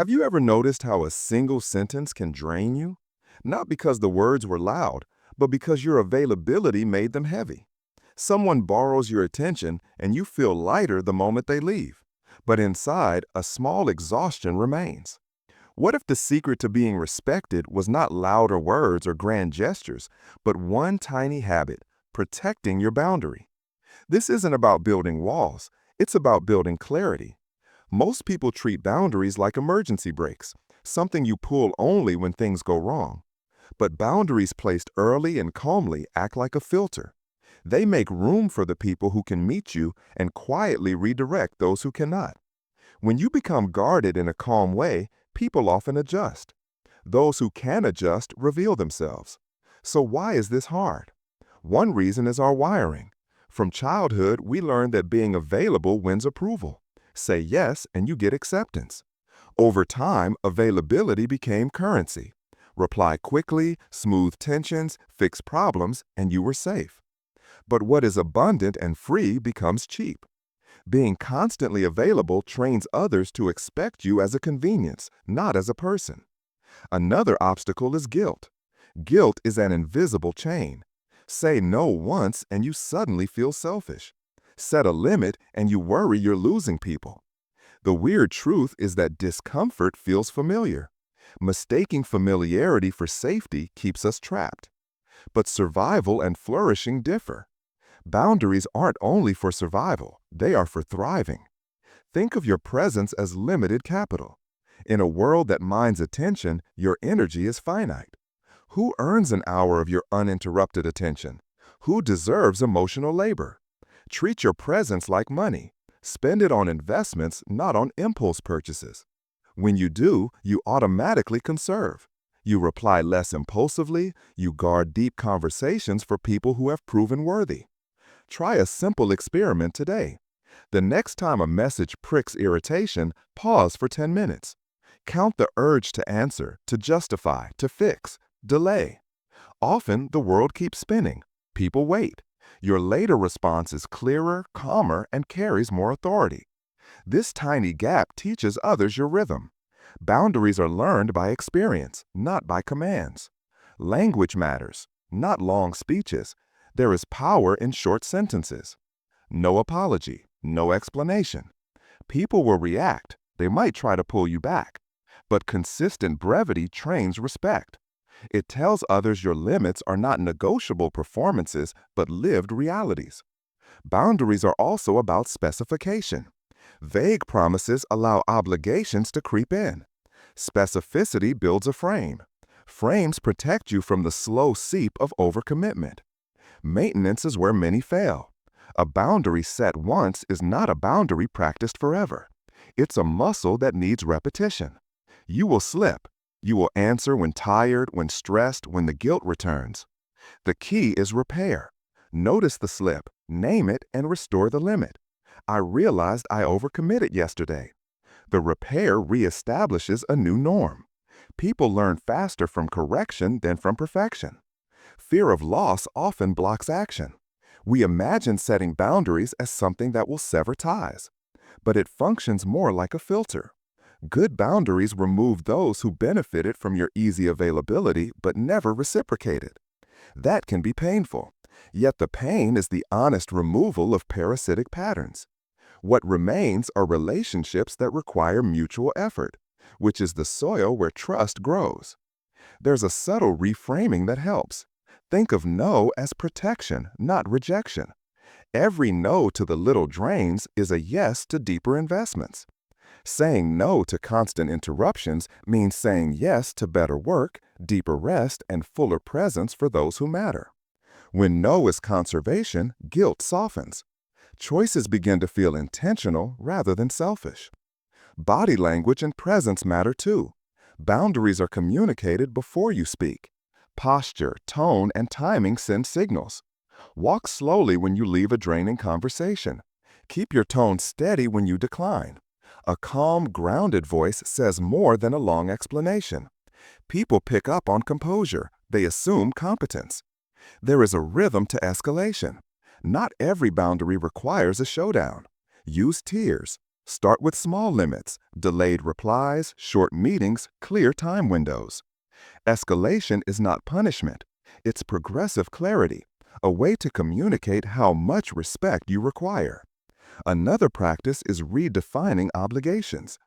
Have you ever noticed how a single sentence can drain you? Not because the words were loud, but because your availability made them heavy. Someone borrows your attention and you feel lighter the moment they leave. But inside, a small exhaustion remains. What if the secret to being respected was not louder words or grand gestures, but one tiny habit, protecting your boundary? This isn't about building walls, it's about building clarity. Most people treat boundaries like emergency brakes, something you pull only when things go wrong. But boundaries placed early and calmly act like a filter. They make room for the people who can meet you and quietly redirect those who cannot. When you become guarded in a calm way, people often adjust. Those who can adjust reveal themselves. So why is this hard? One reason is our wiring. From childhood, we learn that being available wins approval. Say yes and you get acceptance. Over time, availability became currency. Reply quickly, smooth tensions, fix problems, and you were safe. But what is abundant and free becomes cheap. Being constantly available trains others to expect you as a convenience, not as a person. Another obstacle is guilt. Guilt is an invisible chain. Say no once and you suddenly feel selfish. Set a limit and you worry you're losing people. The weird truth is that discomfort feels familiar. Mistaking familiarity for safety keeps us trapped. But survival and flourishing differ. Boundaries aren't only for survival, they are for thriving. Think of your presence as limited capital. In a world that mines attention, your energy is finite. Who earns an hour of your uninterrupted attention? Who deserves emotional labor? Treat your presence like money. Spend it on investments, not on impulse purchases. When you do, you automatically conserve. You reply less impulsively, you guard deep conversations for people who have proven worthy. Try a simple experiment today. The next time a message pricks irritation, pause for 10 minutes. Count the urge to answer, to justify, to fix, delay. Often, the world keeps spinning. People wait. Your later response is clearer, calmer, and carries more authority. This tiny gap teaches others your rhythm. Boundaries are learned by experience, not by commands. Language matters, not long speeches. There is power in short sentences. No apology, no explanation. People will react. They might try to pull you back. But consistent brevity trains respect. It tells others your limits are not negotiable performances, but lived realities. Boundaries are also about specification. Vague promises allow obligations to creep in. Specificity builds a frame. Frames protect you from the slow seep of overcommitment. Maintenance is where many fail. A boundary set once is not a boundary practiced forever. It's a muscle that needs repetition. You will slip. You will answer when tired, when stressed, when the guilt returns. The key is repair. Notice the slip, name it, and restore the limit. I realized I overcommitted yesterday. The repair reestablishes a new norm. People learn faster from correction than from perfection. Fear of loss often blocks action. We imagine setting boundaries as something that will sever ties. But it functions more like a filter. Good boundaries remove those who benefited from your easy availability but never reciprocated. That can be painful, yet the pain is the honest removal of parasitic patterns. What remains are relationships that require mutual effort, which is the soil where trust grows. There's a subtle reframing that helps. Think of no as protection, not rejection. Every no to the little drains is a yes to deeper investments. Saying no to constant interruptions means saying yes to better work, deeper rest, and fuller presence for those who matter. When no is conservation, guilt softens. Choices begin to feel intentional rather than selfish. Body language and presence matter too. Boundaries are communicated before you speak. Posture, tone, and timing send signals. Walk slowly when you leave a draining conversation. Keep your tone steady when you decline. A calm, grounded voice says more than a long explanation. People pick up on composure. They assume competence. There is a rhythm to escalation. Not every boundary requires a showdown. Use tears. Start with small limits, delayed replies, short meetings, clear time windows. Escalation is not punishment. It's progressive clarity, a way to communicate how much respect you require. Another practice is redefining obligations.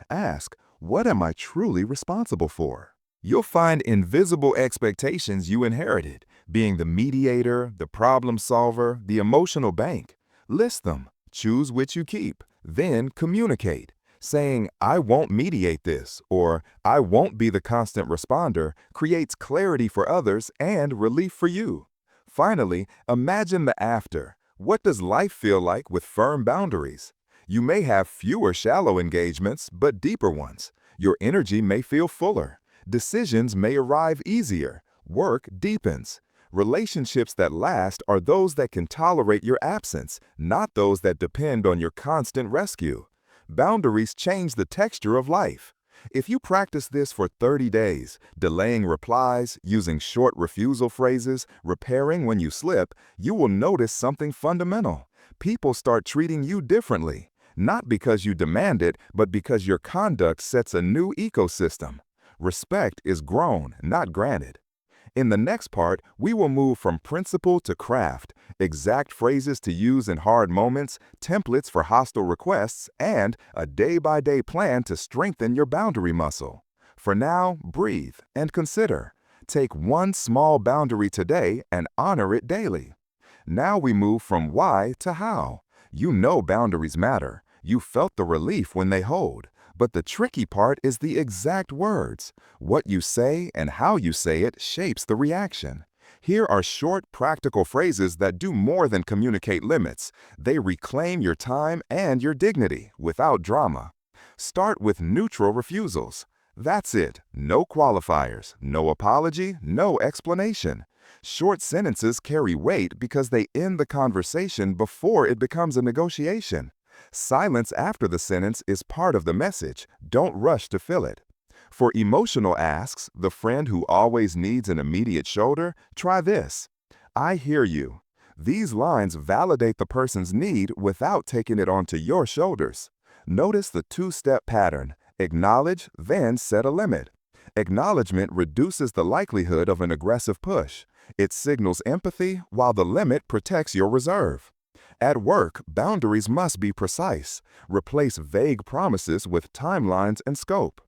Ask, what am I truly responsible for? You'll find invisible expectations you inherited, being the mediator, the problem solver, the emotional bank. List them, choose which you keep, then communicate. Saying, I won't mediate this, or I won't be the constant responder, creates clarity for others and relief for you. Finally, imagine the after. What does life feel like with firm boundaries? You may have fewer shallow engagements, but deeper ones. Your energy may feel fuller. Decisions may arrive easier. Work deepens. Relationships that last are those that can tolerate your absence, not those that depend on your constant rescue. Boundaries change the texture of life. If you practice this for 30 days, delaying replies, using short refusal phrases, repairing when you slip, you will notice something fundamental. People start treating you differently, not because you demand it, but because your conduct sets a new ecosystem. Respect is grown, not granted. In the next part, we will move from principle to craft, exact phrases to use in hard moments, templates for hostile requests, and a day-by-day plan to strengthen your boundary muscle. For now, breathe and consider. Take one small boundary today and honor it daily. Now we move from why to how. You know boundaries matter. You felt the relief when they hold. But the tricky part is the exact words. What you say and how you say it shapes the reaction. Here are short, practical phrases that do more than communicate limits. They reclaim your time and your dignity without drama. Start with neutral refusals. That's it. No qualifiers, no apology, no explanation. Short sentences carry weight because they end the conversation before it becomes a negotiation. Silence after the sentence is part of the message. Don't rush to fill it. For emotional asks, the friend who always needs an immediate shoulder, try this. I hear you. These lines validate the person's need without taking it onto your shoulders. Notice the two-step pattern. Acknowledge, then set a limit. Acknowledgement reduces the likelihood of an aggressive push. It signals empathy, while the limit protects your reserve. At work, boundaries must be precise. Replace vague promises with timelines and scope.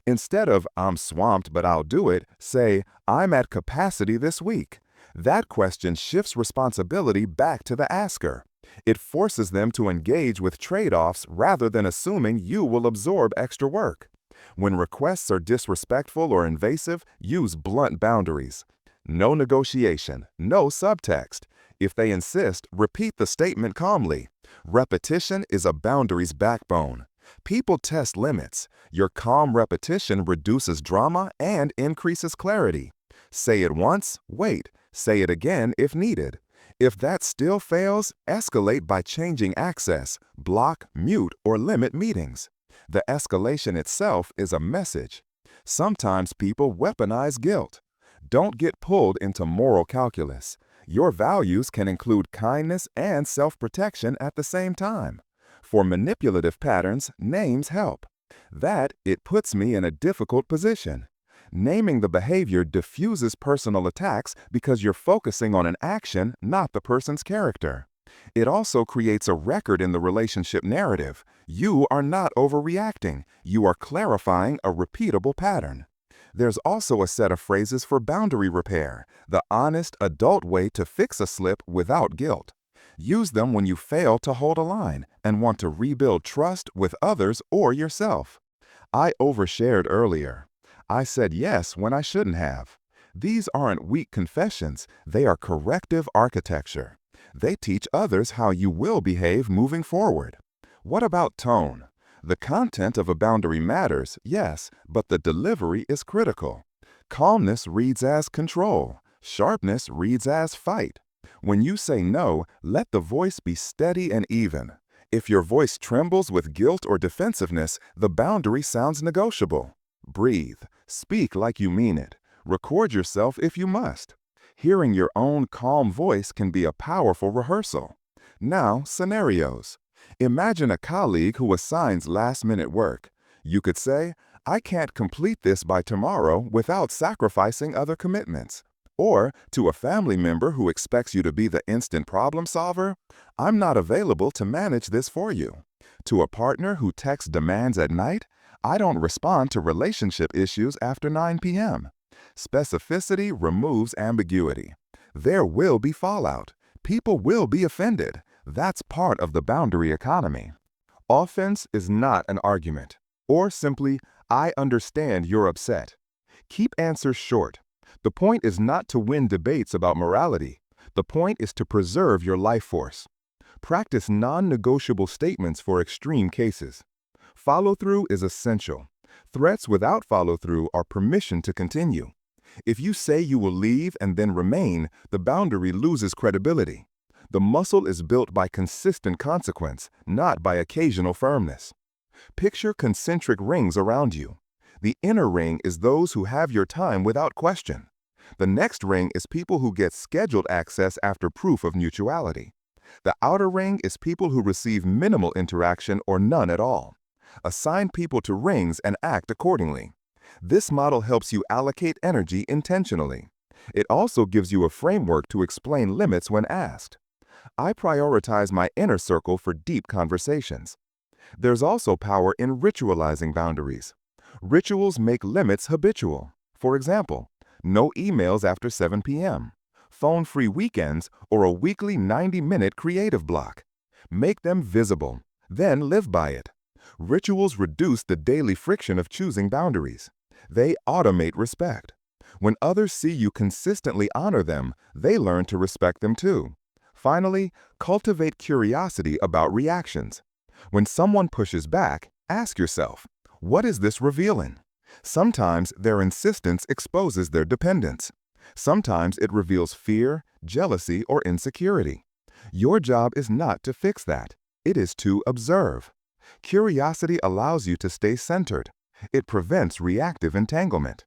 Instead of, I'm swamped but I'll do it, say, I'm at capacity this week. That question shifts responsibility back to the asker. It forces them to engage with trade-offs rather than assuming you will absorb extra work. When requests are disrespectful or invasive, use blunt boundaries. No negotiation, no subtext. If they insist, repeat the statement calmly. Repetition is a boundary's backbone. People test limits. Your calm repetition reduces drama and increases clarity. Say it once, wait. Say it again if needed. If that still fails, escalate by changing access, block, mute, or limit meetings. The escalation itself is a message. Sometimes people weaponize guilt. Don't get pulled into moral calculus. Your values can include kindness and self-protection at the same time. For manipulative patterns, names help. It puts me in a difficult position. Naming the behavior diffuses personal attacks because you're focusing on an action, not the person's character. It also creates a record in the relationship narrative. You are not overreacting. You are clarifying a repeatable pattern. There's also a set of phrases for boundary repair, the honest, adult way to fix a slip without guilt. Use them when you fail to hold a line and want to rebuild trust with others or yourself. I overshared earlier. I said yes when I shouldn't have. These aren't weak confessions, they are corrective architecture. They teach others how you will behave moving forward. What about tone? The content of a boundary matters, yes, but the delivery is critical. Calmness reads as control. Sharpness reads as fight. When you say no, let the voice be steady and even. If your voice trembles with guilt or defensiveness, the boundary sounds negotiable. Breathe. Speak like you mean it. Record yourself if you must. Hearing your own calm voice can be a powerful rehearsal. Now, scenarios. Imagine a colleague who assigns last-minute work. You could say, "I can't complete this by tomorrow without sacrificing other commitments." Or to a family member who expects you to be the instant problem solver, "I'm not available to manage this for you." To a partner who texts demands at night, "I don't respond to relationship issues after 9 p.m." Specificity removes ambiguity. There will be fallout. People will be offended. That's part of the boundary economy. Offense is not an argument, or simply, "I understand you're upset." Keep answers short. The point is not to win debates about morality. The point is to preserve your life force. Practice non-negotiable statements for extreme cases. Follow-through is essential. Threats without follow-through are permission to continue. If you say you will leave and then remain, the boundary loses credibility. The muscle is built by consistent consequence, not by occasional firmness. Picture concentric rings around you. The inner ring is those who have your time without question. The next ring is people who get scheduled access after proof of mutuality. The outer ring is people who receive minimal interaction or none at all. Assign people to rings and act accordingly. This model helps you allocate energy intentionally. It also gives you a framework to explain limits when asked. I prioritize my inner circle for deep conversations. There's also power in ritualizing boundaries. Rituals make limits habitual. For example, no emails after 7 p.m., phone-free weekends, or a weekly 90-minute creative block. Make them visible, then live by it. Rituals reduce the daily friction of choosing boundaries. They automate respect. When others see you consistently honor them, they learn to respect them too. Finally, cultivate curiosity about reactions. When someone pushes back, ask yourself, what is this revealing? Sometimes their insistence exposes their dependence. Sometimes it reveals fear, jealousy, or insecurity. Your job is not to fix that. It is to observe. Curiosity allows you to stay centered. It prevents reactive entanglement.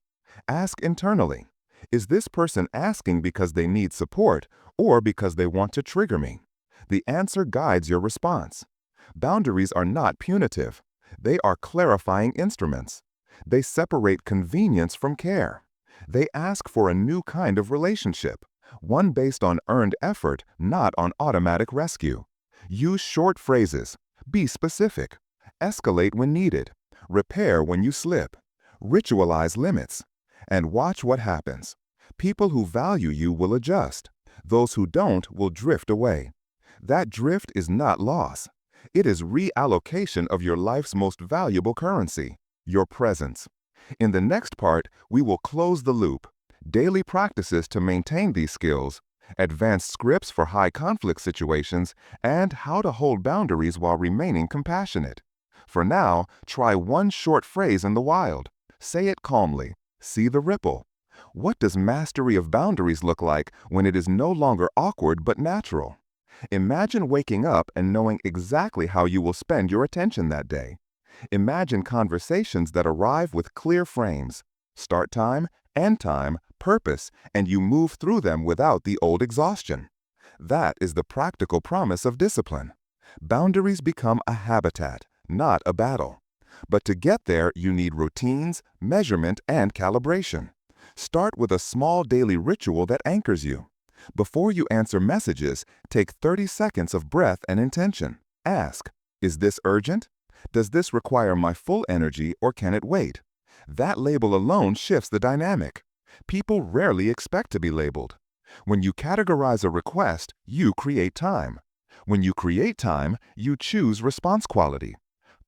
Ask internally, is this person asking because they need support or because they want to trigger me? The answer guides your response. Boundaries are not punitive. They are clarifying instruments. They separate convenience from care. They ask for a new kind of relationship, one based on earned effort, not on automatic rescue. Use short phrases. Be specific. Escalate when needed. Repair when you slip. Ritualize limits. And watch what happens. People who value you will adjust. Those who don't will drift away. That drift is not loss. It is reallocation of your life's most valuable currency, your presence. In the next part, we will close the loop, daily practices to maintain these skills, advanced scripts for high-conflict situations, and how to hold boundaries while remaining compassionate. For now, try one short phrase in the wild. Say it calmly. See the ripple. What does mastery of boundaries look like when it is no longer awkward but natural? Imagine waking up and knowing exactly how you will spend your attention that day. Imagine conversations that arrive with clear frames, start time, end time, purpose, and you move through them without the old exhaustion. That is the practical promise of discipline. Boundaries become a habitat, not a battle. But to get there, you need routines, measurement, and calibration. Start with a small daily ritual that anchors you. Before you answer messages, take 30 seconds of breath and intention. Ask, is this urgent? Does this require my full energy or can it wait? That label alone shifts the dynamic. People rarely expect to be labeled. When you categorize a request, you create time. When you create time, you choose response quality.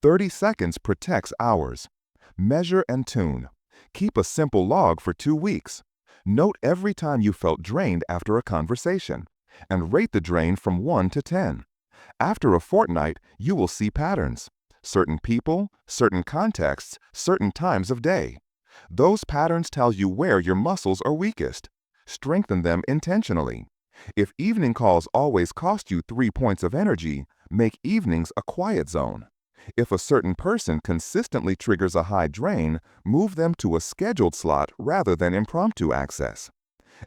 30 seconds protects hours. Measure and tune. Keep a simple log for 2 weeks. Note every time you felt drained after a conversation, and rate the drain from 1 to 10. After a fortnight, you will see patterns. Certain people, certain contexts, certain times of day. Those patterns tell you where your muscles are weakest. Strengthen them intentionally. If evening calls always cost you 3 points of energy, make evenings a quiet zone. If a certain person consistently triggers a high drain, move them to a scheduled slot rather than impromptu access.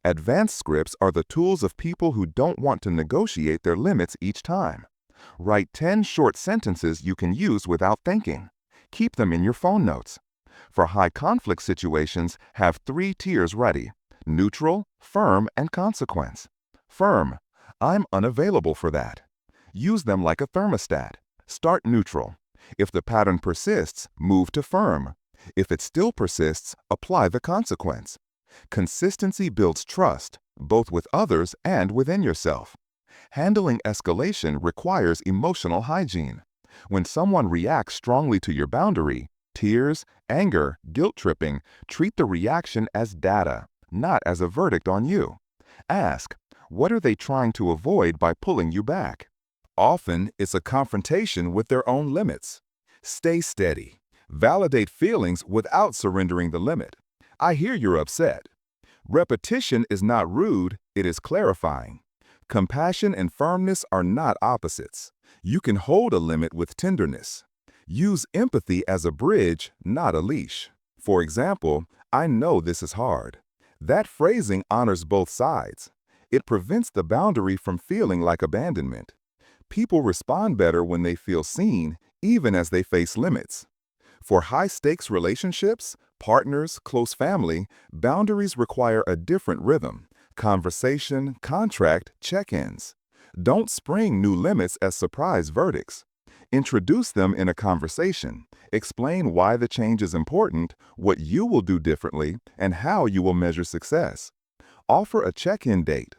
Advanced scripts are the tools of people who don't want to negotiate their limits each time. Write 10 short sentences you can use without thinking. Keep them in your phone notes. For high conflict situations, have 3 tiers ready: neutral, firm, and consequence. Firm: I'm unavailable for that. Use them like a thermostat. Start neutral. If the pattern persists, move to firm. If it still persists, apply the consequence. Consistency builds trust, both with others and within yourself. Handling escalation requires emotional hygiene. When someone reacts strongly to your boundary, tears, anger, guilt tripping, treat the reaction as data, not as a verdict on you. Ask, what are they trying to avoid by pulling you back? Often, it's a confrontation with their own limits. Stay steady. Validate feelings without surrendering the limit. I hear you're upset. Repetition is not rude, it is clarifying. Compassion and firmness are not opposites. You can hold a limit with tenderness. Use empathy as a bridge, not a leash. For example, I know this is hard. That phrasing honors both sides. It prevents the boundary from feeling like abandonment. People respond better when they feel seen, even as they face limits. For high-stakes relationships, partners, close family, boundaries require a different rhythm: conversation, contract, check-ins. Don't spring new limits as surprise verdicts. Introduce them in a conversation. Explain why the change is important, what you will do differently, and how you will measure success. Offer a check-in date.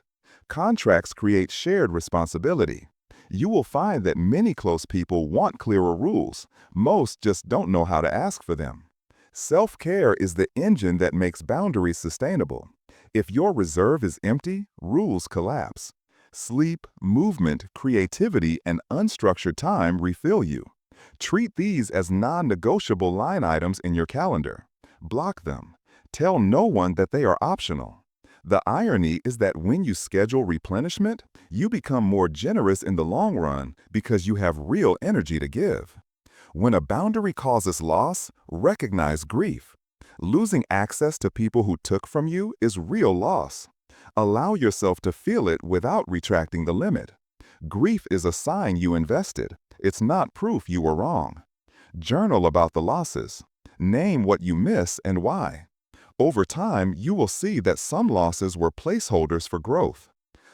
Contracts create shared responsibility. You will find that many close people want clearer rules. Most just don't know how to ask for them. Self-care is the engine that makes boundaries sustainable. If your reserve is empty, rules collapse. Sleep, movement, creativity, and unstructured time refill you. Treat these as non-negotiable line items in your calendar. Block them. Tell no one that they are optional. The irony is that when you schedule replenishment, you become more generous in the long run because you have real energy to give. When a boundary causes loss, recognize grief. Losing access to people who took from you is real loss. Allow yourself to feel it without retracting the limit. Grief is a sign you invested. It's not proof you were wrong. Journal about the losses. Name what you miss and why. Over time, you will see that some losses were placeholders for growth.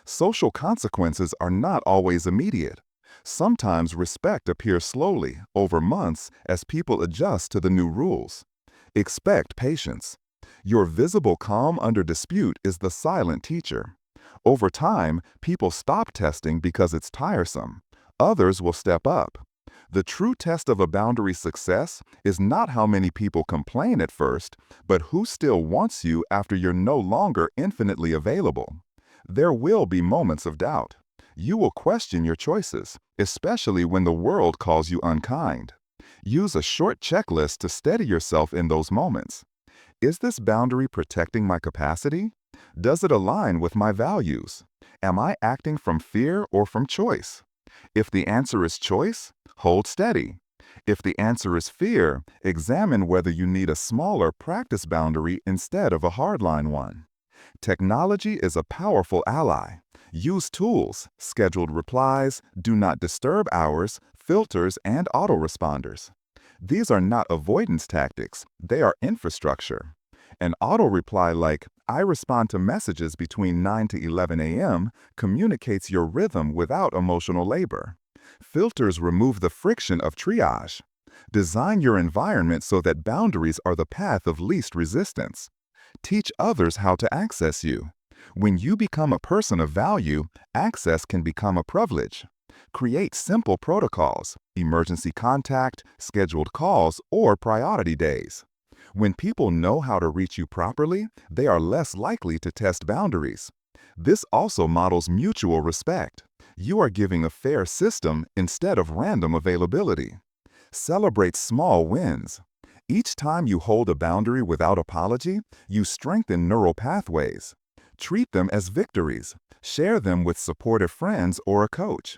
Social consequences are not always immediate. Sometimes respect appears slowly, over months, as people adjust to the new rules. Expect patience. Your visible calm under dispute is the silent teacher. Over time, people stop testing because it's tiresome. Others will step up. The true test of a boundary's success is not how many people complain at first, but who still wants you after you're no longer infinitely available. There will be moments of doubt. You will question your choices, especially when the world calls you unkind. Use a short checklist to steady yourself in those moments. Is this boundary protecting my capacity? Does it align with my values? Am I acting from fear or from choice? If the answer is choice, hold steady. If the answer is fear, examine whether you need a smaller practice boundary instead of a hardline one. Technology is a powerful ally. Use tools, scheduled replies, do not disturb hours, filters, and autoresponders. These are not avoidance tactics, they are infrastructure. An auto-reply like, I respond to messages between 9 to 11 a.m. communicates your rhythm without emotional labor. Filters remove the friction of triage. Design your environment so that boundaries are the path of least resistance. Teach others how to access you. When you become a person of value, access can become a privilege. Create simple protocols: emergency contact, scheduled calls, or priority days. When people know how to reach you properly, they are less likely to test boundaries. This also models mutual respect. You are giving a fair system instead of random availability. Celebrate small wins. Each time you hold a boundary without apology, you strengthen neural pathways. Treat them as victories. Share them with supportive friends or a coach.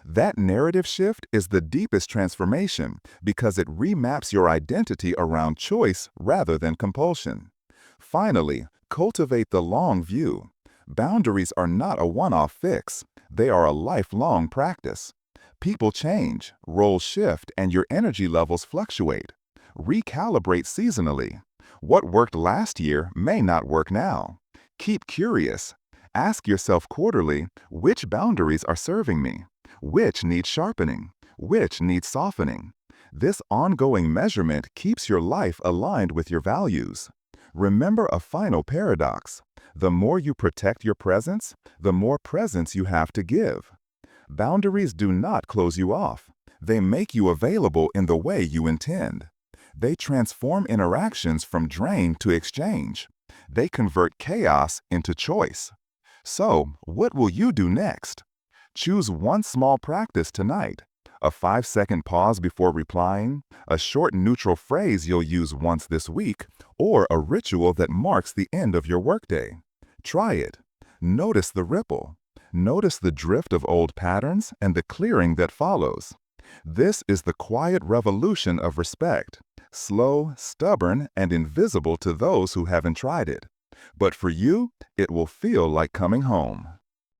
That narrative shift is the deepest transformation because it remaps your identity around choice rather than compulsion. Finally, cultivate the long view. Boundaries are not a one-off fix. They are a lifelong practice. People change, roles shift, and your energy levels fluctuate. Recalibrate seasonally. What worked last year may not work now. Keep curious. Ask yourself quarterly, which boundaries are serving me? Which need sharpening? Which need softening? This ongoing measurement keeps your life aligned with your values. Remember a final paradox. The more you protect your presence, the more presence you have to give. Boundaries do not close you off. They make you available in the way you intend. They transform interactions from drain to exchange. They convert chaos into choice. So, what will you do next? Choose one small practice tonight. A 5-second pause before replying, a short neutral phrase you'll use once this week, or a ritual that marks the end of your workday. Try it. Notice the ripple. Notice the drift of old patterns and the clearing that follows. This is the quiet revolution of respect, slow, stubborn, and invisible to those who haven't tried it. But for you, it will feel like coming home.